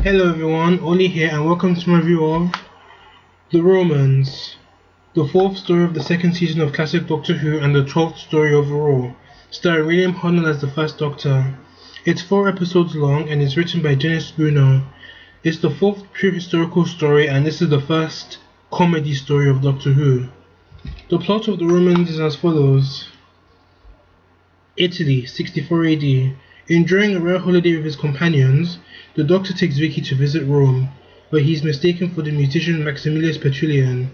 Hello everyone, Oli here and welcome to my review of The Romans, the fourth story of the second season of classic Doctor Who and the 12th story overall, starring William Hartnell as the first Doctor. It's 4 episodes long and is written by Dennis Bruno. It's the fourth pure historical story and this is the first comedy story of Doctor Who. The plot of The Romans is as follows. Italy, 64 AD. Enjoying a rare holiday with his companions, the Doctor takes Vicky to visit Rome, where he is mistaken for the musician Maximilius Petulian.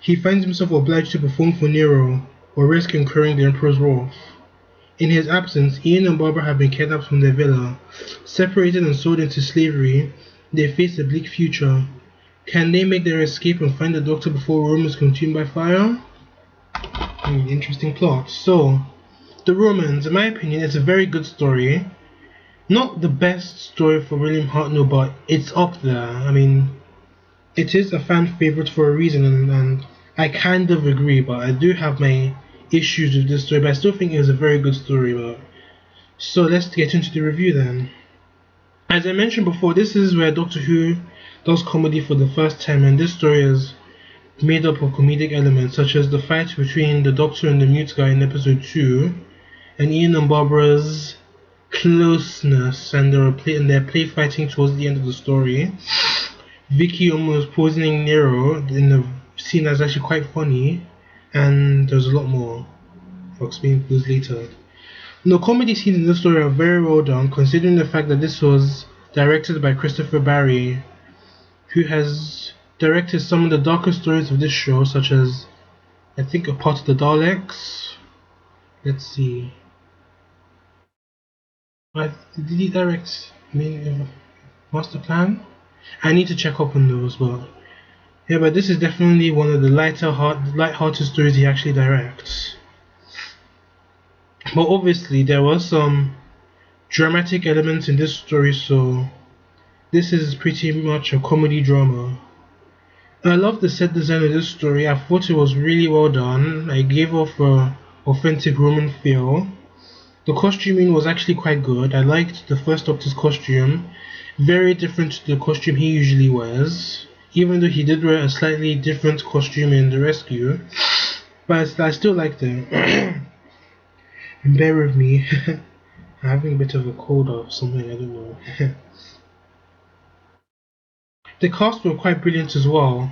He finds himself obliged to perform for Nero, or risk incurring the Emperor's wrath. In his absence, Ian and Barbara have been kidnapped from their villa. Separated and sold into slavery, they face a bleak future. Can they make their escape and find the Doctor before Rome is consumed by fire? Interesting plot. So, The Romans, in my opinion, is a very good story. Not the best story for William Hartnell, but it's up there. I mean, it is a fan favorite for a reason, and I kind of agree, but I do have my issues with this story, but I still think it was a very good story. So let's get into the review then. As I mentioned before, this is where Doctor Who does comedy for the first time, and this story is made up of comedic elements, such as the fight between the Doctor and the mute guy in episode 2, and Ian and Barbara's closeness and their play fighting towards the end of the story. Vicky almost poisoning Nero in the scene that's actually quite funny, and there's a lot more. I'll explain those later. The comedy scenes in this story are very well done, considering the fact that this was directed by Christopher Barry, who has directed some of the darker stories of this show, such as, I think, A Part of the Daleks. Let's see. Did he direct Master Plan? I need to check up on those, but yeah, but this is definitely one of the light-hearted stories he actually directs. But obviously, there was some dramatic elements in this story, so this is pretty much a comedy drama. I love the set design of this story. I thought it was really well done. I gave off a authentic Roman feel. The costuming was actually quite good. I liked the first Doctor's costume, very different to the costume he usually wears, even though he did wear a slightly different costume in The Rescue, but I still liked it. Bear with me, I'm having a bit of a cold or something, I don't know. The cast were quite brilliant as well,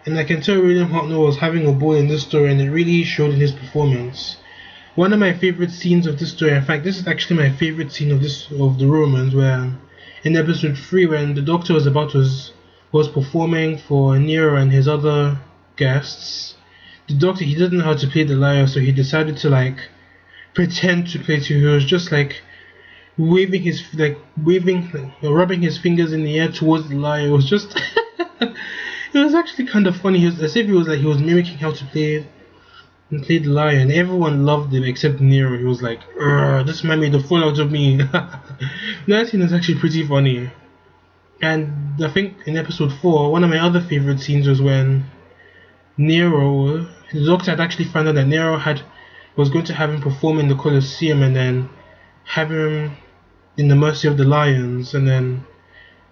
and I can tell William Hartnell was having a ball in this story and it really showed in his performance. One of my favorite scenes of this story, in fact this is actually my favorite scene of The Romans, where in episode 3 when the Doctor was performing for Nero and his other guests, the Doctor, he didn't know how to play the lyre, so he decided to pretend to play he was just rubbing his fingers in the air towards the lyre. It was just it was actually kind of funny. He was as if he was mimicking how to play it and played the lyre, and everyone loved him except Nero. He was like, this man made a fool out of me. That scene is actually pretty funny. And I think in episode 4, one of my other favorite scenes was when the Doctor had actually found out that Nero was going to have him perform in the Colosseum and then have him in the Mercy of the Lions, and then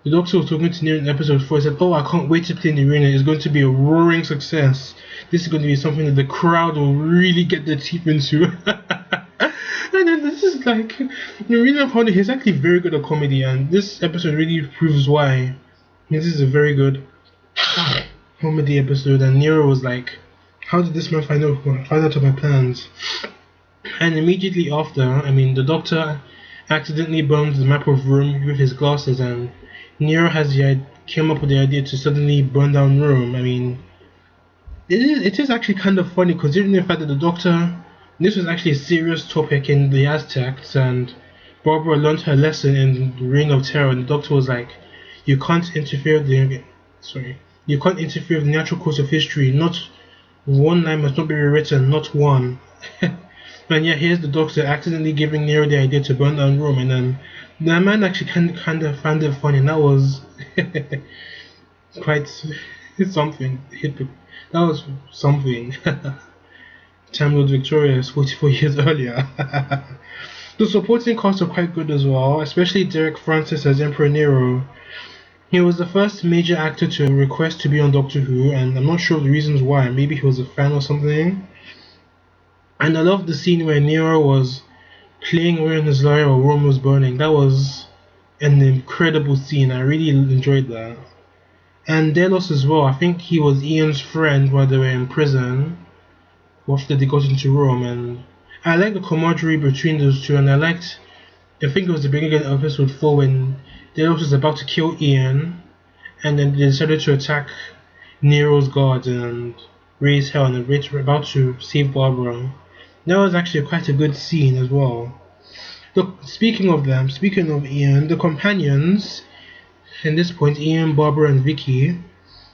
the Doctor was talking to Nero in episode 4. He said, I can't wait to play in the arena. It's going to be a roaring success. This is going to be something that the crowd will really get their teeth into. And then this is William Hartnell, he's actually very good at comedy, and this episode really proves why. This is a very good comedy episode, and Nero was like, how did this man find out of my plans? And immediately after, the Doctor accidentally burns the map of Rome with his glasses, and Nero came up with the idea to suddenly burn down Rome. It is actually kind of funny, considering the fact that the Doctor, this was actually a serious topic in the Aztecs, and Barbara learned her lesson in the Reign of Terror, and the Doctor was like, you can't interfere with the natural course of history. Not one line must not be rewritten, not one. And yet here's the Doctor accidentally giving Nero the idea to burn down Rome, and then the man actually kind of found it funny, and that was quite something. That was something. Time Lord Victorious 44 years earlier. The supporting cast are quite good as well, especially Derek Francis as Emperor Nero. He was the first major actor to request to be on Doctor Who, and I'm not sure of the reasons why. Maybe he was a fan or something. And I love the scene where Nero was playing away on his lyre while Rome was burning. That was an incredible scene. I really enjoyed that. And Delos as well. I think he was Ian's friend while they were in prison after they got into Rome. And I liked the camaraderie between those two. And I think it was the beginning of episode 4 when Delos was about to kill Ian. And then they decided to attack Nero's guards and raise hell. And they were about to save Barbara. That was actually quite a good scene as well. Look, speaking of Ian, the companions, at this point, Ian, Barbara, and Vicky,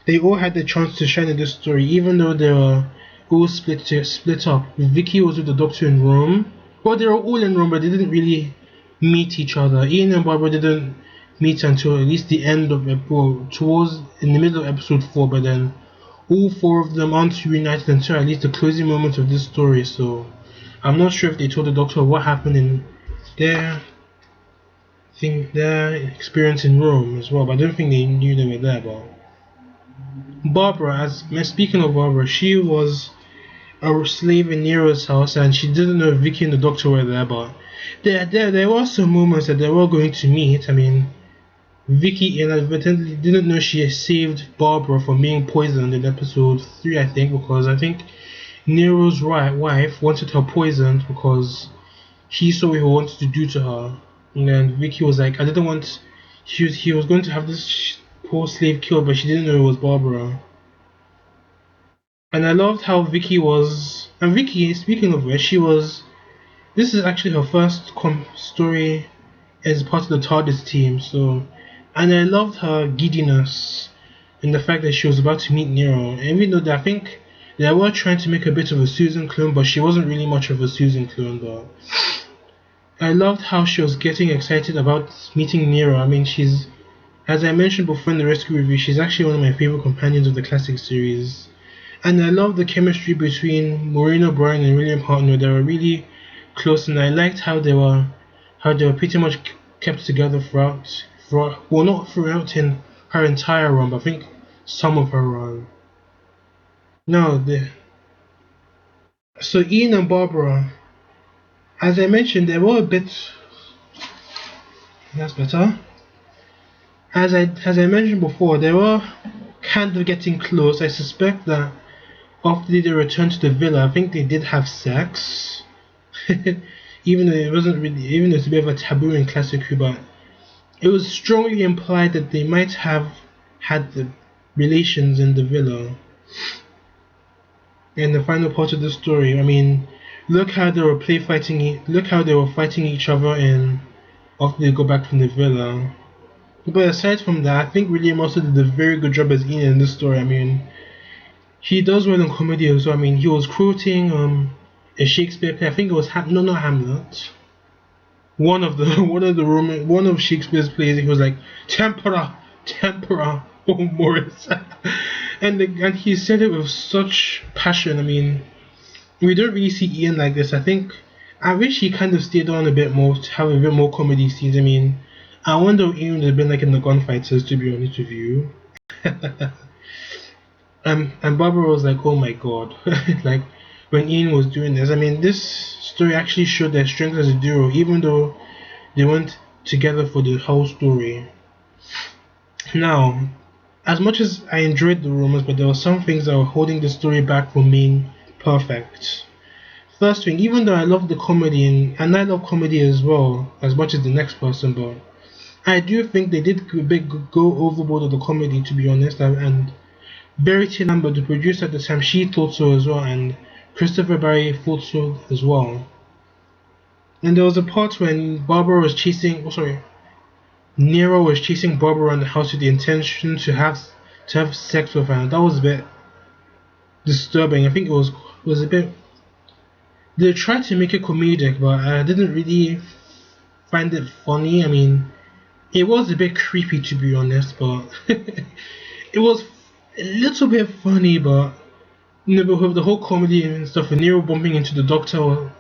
they all had the chance to shine in this story, even though they were all split up. Vicky was with the Doctor in Rome. Well, they were all in Rome, but they didn't really meet each other. Ian and Barbara didn't meet until at least the end of towards in the middle of episode 4. But then all four of them aren't reunited until at least the closing moments of this story. So I'm not sure if they told the Doctor what happened in their their experience in Rome as well, but I don't think they knew they were there. But Barbara, as speaking of Barbara, she was a slave in Nero's house, and she didn't know if Vicky and the Doctor were there. But there were some moments that they were going to meet. I mean, Vicky inadvertently didn't know she saved Barbara from being poisoned in episode 3, I think, because I think Nero's wife wanted her poisoned because he saw what he wanted to do to her. And then Vicky was like, I didn't want. He was going to have this poor slave killed, but she didn't know it was Barbara. And I loved how Vicky was. And Vicky, speaking of which, she was. This is actually her first story as part of the TARDIS team. So, and I loved her giddiness and the fact that she was about to meet Nero. And even though I think they were trying to make a bit of a Susan clone, but she wasn't really much of a Susan clone. But I loved how she was getting excited about meeting Nero. I mean, as I mentioned before in the Rescue review, she's actually one of my favorite companions of the classic series. And I love the chemistry between Maureen O'Brien and William Hartnell. They were really close, and I liked how they were pretty much kept together well, not throughout in her entire run, but I think some of her run. No, so Ian and Barbara, as I mentioned, they were a bit. That's better. As I mentioned before, they were kind of getting close. I suspect that after they returned to the villa, I think they did have sex. Even though it wasn't really, even though it's a bit of a taboo in classic Who, but it was strongly implied that they might have had the relations in the villa. In the final part of the story, I mean, look how they were Look how they were fighting each other in after they go back from the villa. But aside from that, I think William also did a very good job as Ian in this story. I mean, he does well in comedy as well. I mean, he was quoting a Shakespeare play. I think it was not Hamlet. One of Shakespeare's plays. He was like tempora, tempora, oh Morris, and he said it with such passion. I mean, we don't really see Ian like this. I wish he kind of stayed on a bit more to have a bit more comedy scenes. I mean, I wonder what Ian would have been like in the Gunfighters, to be honest with you. And Barbara was like, oh my god, like when Ian was doing this. I mean, this story actually showed their strength as a duo, even though they went together for the whole story. Now, as much as I enjoyed the romance, but there were some things that were holding the story back from being perfect. First thing, even though I love the comedy and I love comedy as well, as much as the next person, but I do think they did go overboard with the comedy, to be honest. And Verity Lambert, the producer at the time, she thought so as well, and Christopher Barry thought so as well. And there was a part when Nero was chasing Barbara around the house with the intention to have sex with her. And that was a bit disturbing. I think it was a bit. They tried to make it comedic, but I didn't really find it funny. I mean, it was a bit creepy, to be honest, but it was a little bit funny. But with the whole comedy and stuff, and Nero bumping into the Doctor or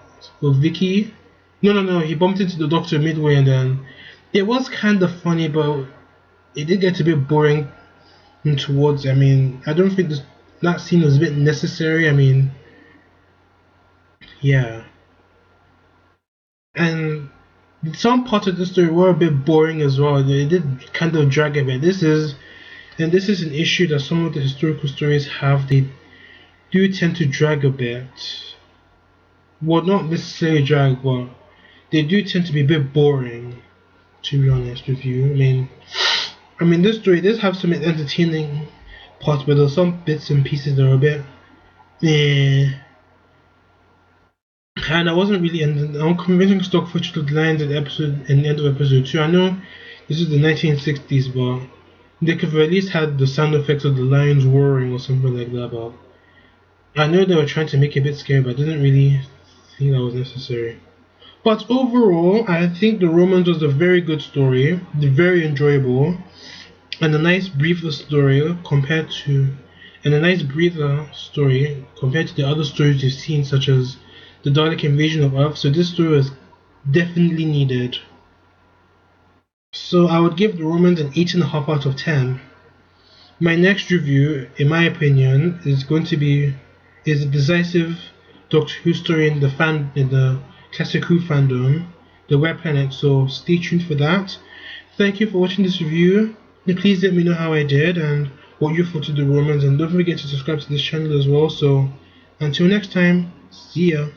Vicky. No, he bumped into the Doctor midway, and then it was kind of funny, but it did get a bit boring towards. I mean, I don't think that scene was a bit necessary. I mean, yeah, and some parts of the story were a bit boring as well. They did kind of drag a bit. This is an issue that some of the historical stories have. They do tend to drag a bit. Well, not necessarily drag, but they do tend to be a bit boring. To be honest with you, I mean, this story does have some entertaining parts, but there's some bits and pieces that are a bit, eh. And I wasn't really, and I'm convincing stock footage of the lines at episode and the end of episode 2. I know this is the 1960s, but they could have at least had the sound effects of the lions roaring or something like that. But I know they were trying to make it a bit scary, but I didn't really think that was necessary. But overall, I think The Romans was a very good story, very enjoyable, and a nice breather story compared to, and a nice breather story compared to the other stories you've seen, such as the Dalek invasion of Earth. So this story was definitely needed. So I would give The Romans an 8.5 out of 10. My next review, in my opinion, is a decisive Doctor Who story in the classic Who fandom, the Web Planet. So stay tuned for that. Thank you for watching this review. Please let me know how I did and what you thought of the Romans, and don't forget to subscribe to this channel as well. So until next time, see ya.